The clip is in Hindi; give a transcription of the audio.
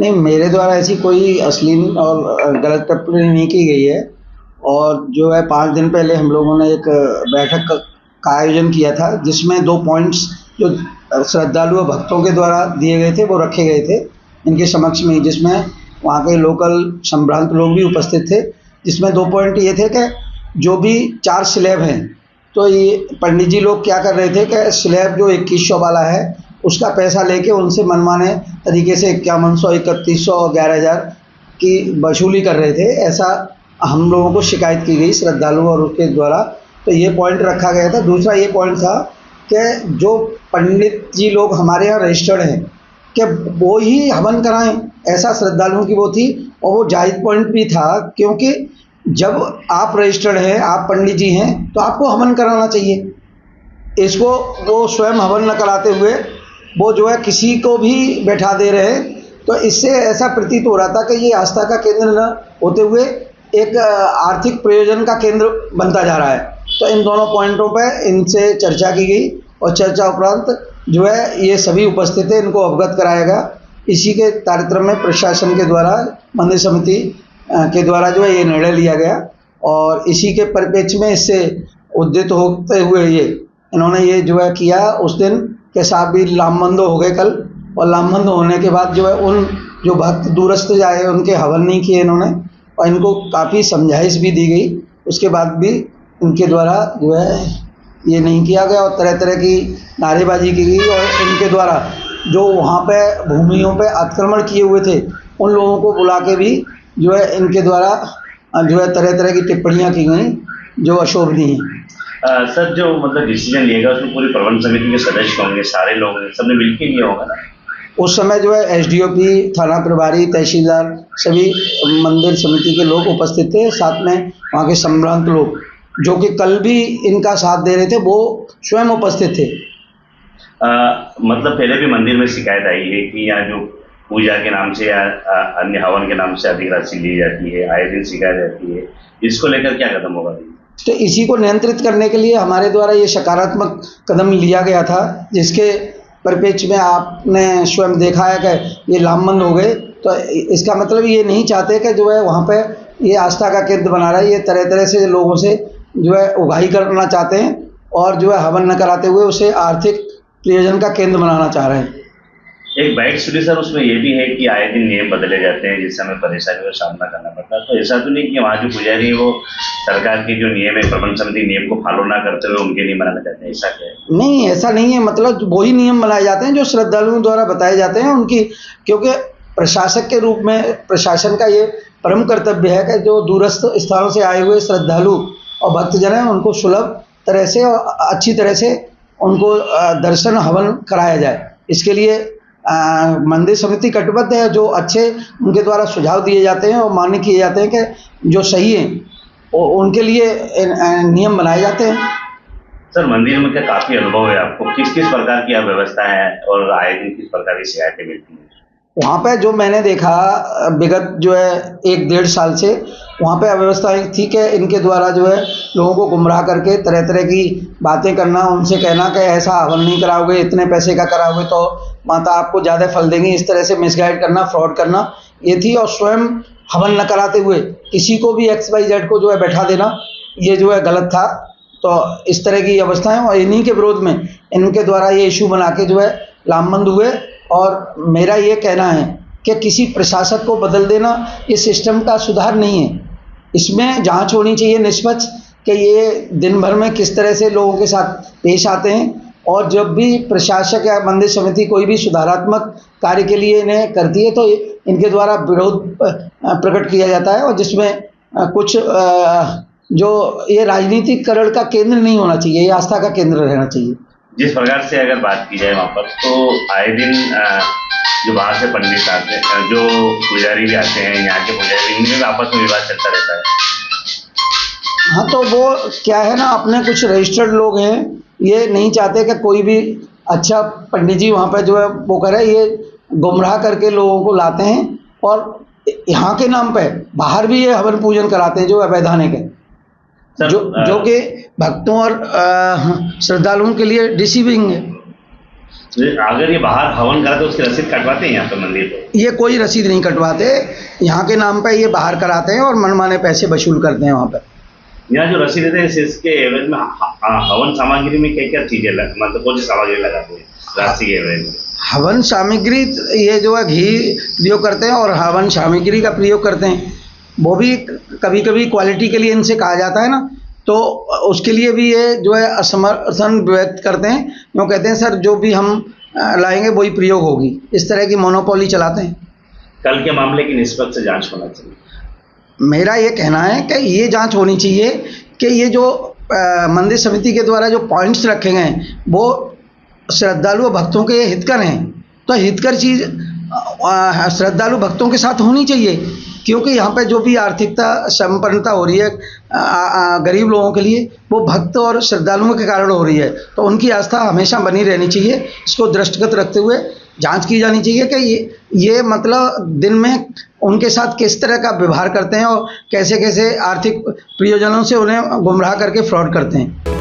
नहीं, मेरे द्वारा ऐसी कोई अश्लील और गलत टिप्पणी नहीं की गई है। और जो है 5 दिन पहले हम लोगों ने एक बैठक का आयोजन किया था, जिसमें 2 पॉइंट्स जो श्रद्धालु और भक्तों के द्वारा दिए गए थे वो रखे गए थे इनके समक्ष में, जिसमें वहाँ के लोकल संभ्रांत लोग भी उपस्थित थे। जिसमें 2 पॉइंट ये थे कि जो भी 4 स्लैब हैं, तो ये पंडित जी लोग क्या कर रहे थे कि स्लैब जो 2100 वाला है उसका पैसा लेके उनसे मनमाने तरीके से 5100, 3100 और 11000 की वसूली कर रहे थे। ऐसा हम लोगों को शिकायत की गई श्रद्धालु और उसके द्वारा, तो ये पॉइंट रखा गया था। दूसरा ये पॉइंट था कि जो पंडित जी लोग हमारे यहाँ रजिस्टर्ड हैं कि वो ही हवन कराएं, ऐसा श्रद्धालुओं की वो थी। और वो जायज़ पॉइंट भी था, क्योंकि जब आप रजिस्टर्ड हैं, आप पंडित जी हैं, तो आपको हवन कराना चाहिए। इसको वो स्वयं हवन न कराते हुए वो जो है किसी को भी बैठा दे रहे हैं, तो इससे ऐसा प्रतीत हो रहा था कि ये आस्था का केंद्र न होते हुए एक आर्थिक प्रयोजन का केंद्र बनता जा रहा है। तो इन दोनों पॉइंटों पे इनसे चर्चा की गई और चर्चा उपरांत जो है ये सभी उपस्थित थे, इनको अवगत कराया गया। इसी के कार्यक्रम में प्रशासन के द्वारा, मंदिर समिति के द्वारा जो है ये निर्णय लिया गया। और इसी के परिप्रेक्ष्य में इससे उद्यत होते हुए ये इन्होंने ये जो है किया उस दिन के साथ भी लामबंद हो गए कल। और लामबंद होने के बाद जो है उन जो भक्त दूरस्थ जाए उनके हवन नहीं किए इन्होंने, और इनको काफ़ी समझाइश भी दी गई। उसके बाद भी इनके द्वारा जो है ये नहीं किया गया और तरह तरह की नारेबाजी की गई। और इनके द्वारा जो वहाँ पे भूमियों पे अतिक्रमण किए हुए थे उन लोगों को बुला के भी जो है इनके द्वारा जो है तरह तरह की टिप्पणियाँ की गई जो अशोभनीय हैं। सर, जो मतलब डिसीजन लिएगा उसमें पूरी प्रबंध समिति के सदस्य होंगे, सारे लोग सबने मिलकर लिया होगा ना? उस समय जो है एसडीओपी, थाना प्रभारी, तहसीलदार, सभी मंदिर समिति के लोग उपस्थित थे। साथ में वहाँ के संभ्रांत लोग जो कि कल भी इनका साथ दे रहे थे वो स्वयं उपस्थित थे। मतलब पहले भी मंदिर में शिकायत आई है कि यहाँ जो पूजा के नाम से या अन्य हवन के नाम से अधिक राशि ली जाती है, आए दिन शिकायत आती है। इसको लेकर क्या कदम होगा? तो इसी को नियंत्रित करने के लिए हमारे द्वारा ये सकारात्मक कदम लिया गया था, जिसके परिप्रेक्ष्य में आपने स्वयं देखा है कि ये लामबंद हो गए। तो इसका मतलब ये नहीं चाहते कि जो है वहाँ पे ये आस्था का केंद्र बना रहा है। ये तरह तरह से लोगों से जो है उगाही करना चाहते हैं और जो है हवन न कराते हुए उसे आर्थिक प्रयोजन का केंद्र बनाना चाह रहे हैं। एक बाइट सुनी सर, उसमें ये भी है कि आए दिन नियम बदले जाते हैं जिससे हमें परेशानी का सामना करना पड़ता है। तो ऐसा तो नहीं कि वहाँ जो पुजारी है वो सरकार के जो नियम है, प्रबंध समिति नियम को फॉलो ना करते हुए उनके नियम बनाना चाहते हैं, ऐसा क्या है? नहीं, ऐसा नहीं है। मतलब वही नियम बनाए जाते हैं जो श्रद्धालुओं द्वारा बताए जाते हैं उनकी, क्योंकि प्रशासक के रूप में प्रशासन का ये परम कर्तव्य है कि जो दूरस्थ स्थानों से आए हुए श्रद्धालु और भक्तजन हैं उनको सुलभ तरह से और अच्छी तरह से उनको दर्शन हवन कराया जाए। इसके लिए मंदिर समिति कटिबद्ध है। जो अच्छे उनके द्वारा सुझाव दिए जाते हैं और मान्य किए जाते हैं कि जो सही हैं उनके लिए नियम बनाए जाते हैं। सर, मंदिर में क्या काफ़ी अनुभव है आपको, किस किस प्रकार की व्यवस्था है और आए दिन किस प्रकार की शिकायतें मिलती हैं? वहाँ पे जो मैंने देखा विगत जो है 1-1.5 साल से वहाँ पे अव्यवस्थाएं थी कि इनके द्वारा जो है लोगों को गुमराह करके तरह तरह की बातें करना, उनसे कहना कि ऐसा हवन नहीं कराओगे, इतने पैसे का कराओगे तो माता आपको ज़्यादा फल देंगी, इस तरह से मिसगाइड करना, फ्रॉड करना ये थी। और स्वयं हवन न कराते हुए किसी को भी XYZ को जो है बैठा देना, ये जो है गलत था। तो इस तरह की अवस्थाएं और इन्हीं के विरोध में इनके द्वारा ये इशू बना के जो है लामबंद हुए। और मेरा ये कहना है कि किसी प्रशासक को बदल देना ये सिस्टम का सुधार नहीं है। इसमें जांच होनी चाहिए निष्पक्ष कि ये दिन भर में किस तरह से लोगों के साथ पेश आते हैं। और जब भी प्रशासक या मंदिर समिति कोई भी सुधारात्मक कार्य के लिए इन्हें करती है तो इनके द्वारा विरोध प्रकट किया जाता है। और जिसमें कुछ जो ये राजनीतिकरण का केंद्र नहीं होना चाहिए, ये आस्था का केंद्र रहना चाहिए। जिस प्रकार से अगर बात की जाए वहाँ पर, तो आए दिन जो बाहर से पंडित आते हैं, जो पुजारी भी आते हैं, यहाँ के पुजारी, इनमें भी आपस में विवाद चलता रहता है। हाँ, तो वो क्या है ना, अपने कुछ रजिस्टर्ड लोग हैं, ये नहीं चाहते कि कोई भी अच्छा पंडित जी वहाँ पर जो है वो करे। ये गुमराह करके लोगों को लाते हैं और यहाँ के नाम पे बाहर भी ये हवन पूजन कराते हैं जो अवैधानिक है, जो कि भक्तों और श्रद्धालुओं के लिए डिसीविंग है। अगर ये बाहर हवन कराते तो उसकी रसीद कटवाते हैं यहाँ पे मंदिर पे? ये कोई रसीद नहीं कटवाते, यहाँ के नाम पे ये बाहर कराते हैं और मनमाने पैसे वसूल करते हैं वहाँ पर। यहाँ जो रसीद देते हैं इसके एवरेज में हवन सामग्री में क्या क्या चीजें मतलब कौन सी सामग्री लगाते हैं राशि के एवरेज में? हवन सामग्री ये जो है घी प्रयोग करते हैं और हवन सामग्री का प्रयोग करते हैं, वो भी कभी कभी क्वालिटी के लिए इनसे कहा जाता है ना, तो उसके लिए भी ये जो है असमर्थन व्यक्त करते हैं। वो कहते हैं सर जो भी हम लाएंगे वही प्रयोग होगी, इस तरह की मोनोपोली चलाते हैं। कल के मामले की निष्पक्ष जांच होना चाहिए। मेरा ये कहना है कि ये जांच होनी चाहिए कि ये जो मंदिर समिति के द्वारा जो पॉइंट्स रखे गए हैं वो श्रद्धालु भक्तों के हितकर हैं, तो हितकर चीज़ श्रद्धालु भक्तों के साथ होनी चाहिए, क्योंकि यहाँ पे जो भी आर्थिकता संपन्नता हो रही है गरीब लोगों के लिए वो भक्त और श्रद्धालुओं के कारण हो रही है, तो उनकी आस्था हमेशा बनी रहनी चाहिए। इसको दृष्टिगत रखते हुए जांच की जानी चाहिए कि ये मतलब दिन में उनके साथ किस तरह का व्यवहार करते हैं और कैसे कैसे आर्थिक प्रयोजनों से उन्हें गुमराह करके फ्रॉड करते हैं।